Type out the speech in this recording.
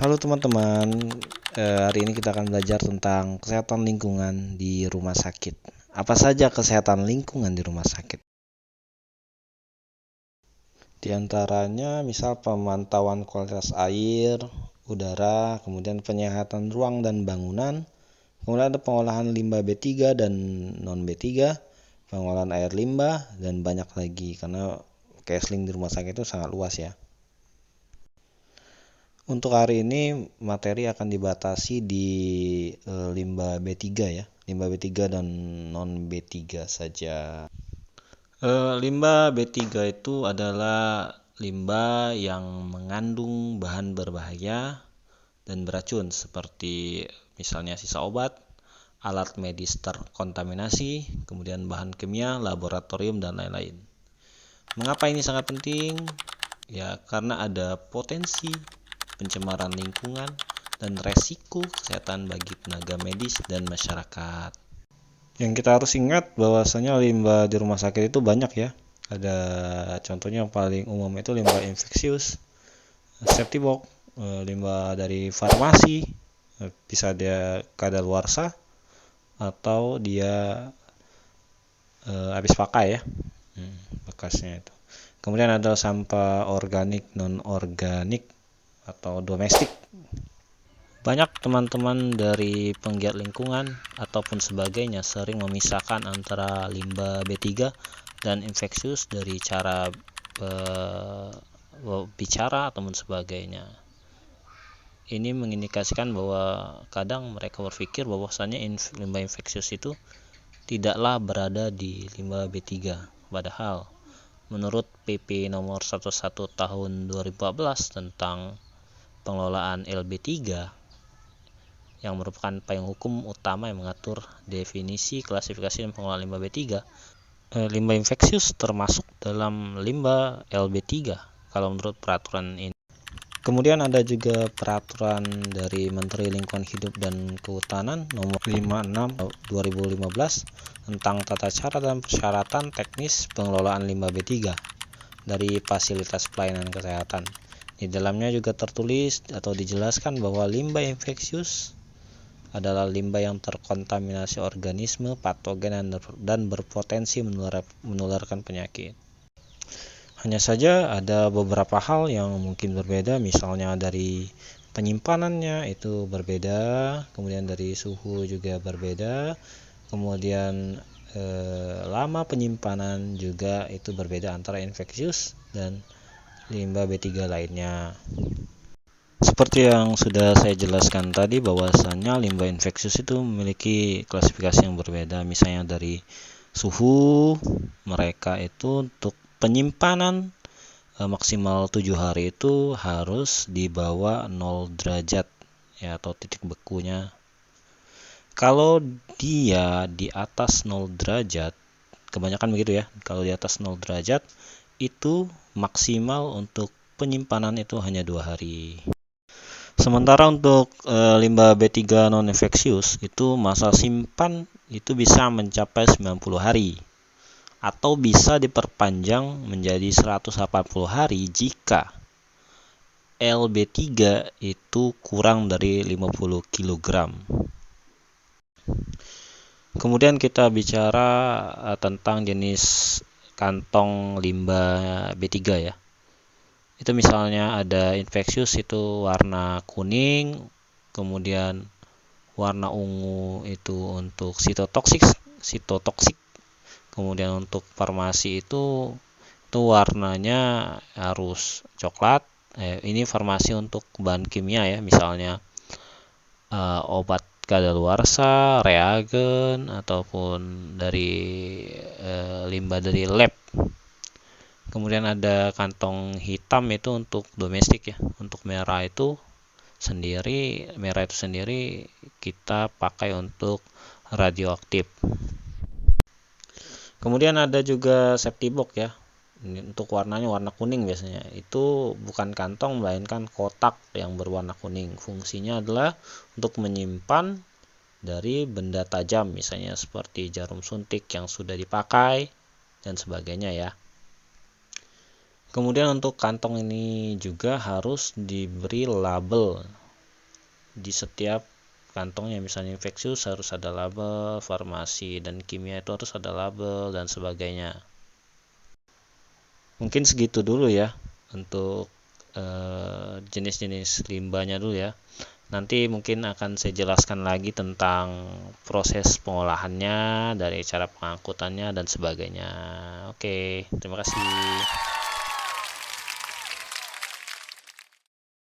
Halo teman-teman, hari ini kita akan belajar tentang kesehatan lingkungan di rumah sakit. Apa saja kesehatan lingkungan di rumah sakit? Di antaranya misal pemantauan kualitas air, udara, kemudian penyehatan ruang dan bangunan, kemudian ada pengolahan limbah B3 dan non B3, pengolahan air limbah, dan banyak lagi karena counseling di rumah sakit itu sangat luas ya. Untuk hari ini materi akan dibatasi di limbah B3 ya, limbah B3 dan non B3 saja. Limbah B3 itu adalah limbah yang mengandung bahan berbahaya dan beracun seperti misalnya sisa obat, alat medis terkontaminasi, kemudian bahan kimia, laboratorium dan lain-lain. Mengapa ini sangat penting? Ya, karena ada potensi pencemaran lingkungan dan resiko kesehatan bagi tenaga medis dan masyarakat. Yang kita harus ingat bahwasanya limbah di rumah sakit itu banyak ya. Ada contohnya yang paling umum itu limbah infeksius, septic box, limbah dari farmasi, bisa dia kadaluarsa atau dia habis pakai ya, bekasnya itu. Kemudian ada sampah organik, non organik atau domestik. Banyak teman-teman dari penggiat lingkungan ataupun sebagainya sering memisahkan antara limbah B3 dan infeksius dari cara bicara ataupun sebagainya. Ini mengindikasikan bahwa kadang mereka berpikir bahwasannya limbah infeksius itu tidaklah berada di limbah B3. Padahal menurut PP nomor 11 tahun 2014 tentang pengelolaan LB3 yang merupakan payung hukum utama yang mengatur definisi, klasifikasi dan pengelolaan limbah B3, limbah infeksius termasuk dalam limbah LB3 kalau menurut peraturan ini. Kemudian ada juga peraturan dari Menteri Lingkungan Hidup dan Kehutanan nomor 56 2015 tentang tata cara dan persyaratan teknis pengelolaan limbah B3 dari fasilitas pelayanan kesehatan. Di dalamnya juga tertulis atau dijelaskan bahwa limbah infeksius adalah limbah yang terkontaminasi organisme patogen dan berpotensi menularkan penyakit. Hanya saja ada beberapa hal yang mungkin berbeda, misalnya dari penyimpanannya itu berbeda, kemudian dari suhu juga berbeda, kemudian lama penyimpanan juga itu berbeda antara infeksius dan limbah B3 lainnya. Seperti yang sudah saya jelaskan tadi bahwasannya limbah infeksius itu memiliki klasifikasi yang berbeda. Misalnya dari suhu mereka itu untuk penyimpanan maksimal 7 hari itu harus di bawah 0 derajat ya, atau titik bekunya. Kalau dia di atas 0 derajat, kebanyakan begitu ya, kalau di atas 0 derajat itu maksimal untuk penyimpanan itu hanya 2 hari. Sementara untuk limbah B3 non-infeksius itu masa simpan itu bisa mencapai 90 hari atau bisa diperpanjang menjadi 180 hari jika LB3 itu kurang dari 50 kg. Kemudian kita bicara tentang jenis kantong limbah B3 ya. Itu misalnya ada infeksius itu warna kuning, kemudian warna ungu itu untuk sitotoksik, kemudian untuk farmasi itu warnanya harus coklat. Ini farmasi untuk bahan kimia ya, misalnya obat kadaluarsa, reagen ataupun dari limbah dari lab. Kemudian ada kantong hitam itu untuk domestik ya. Untuk merah itu sendiri kita pakai untuk radioaktif. Kemudian ada juga safety box ya. Untuk warnanya warna kuning biasanya. Itu bukan kantong melainkan kotak yang berwarna kuning. Fungsinya adalah untuk menyimpan dari benda tajam, misalnya seperti jarum suntik yang sudah dipakai dan sebagainya ya. Kemudian untuk kantong ini juga harus diberi label di setiap kantongnya. Misalnya infeksius harus ada label, farmasi dan kimia itu harus ada label dan sebagainya. Mungkin segitu dulu ya untuk jenis-jenis limbahnya dulu ya. Nanti mungkin akan saya jelaskan lagi tentang proses pengolahannya, dari cara pengangkutannya dan sebagainya. Oke, terima kasih.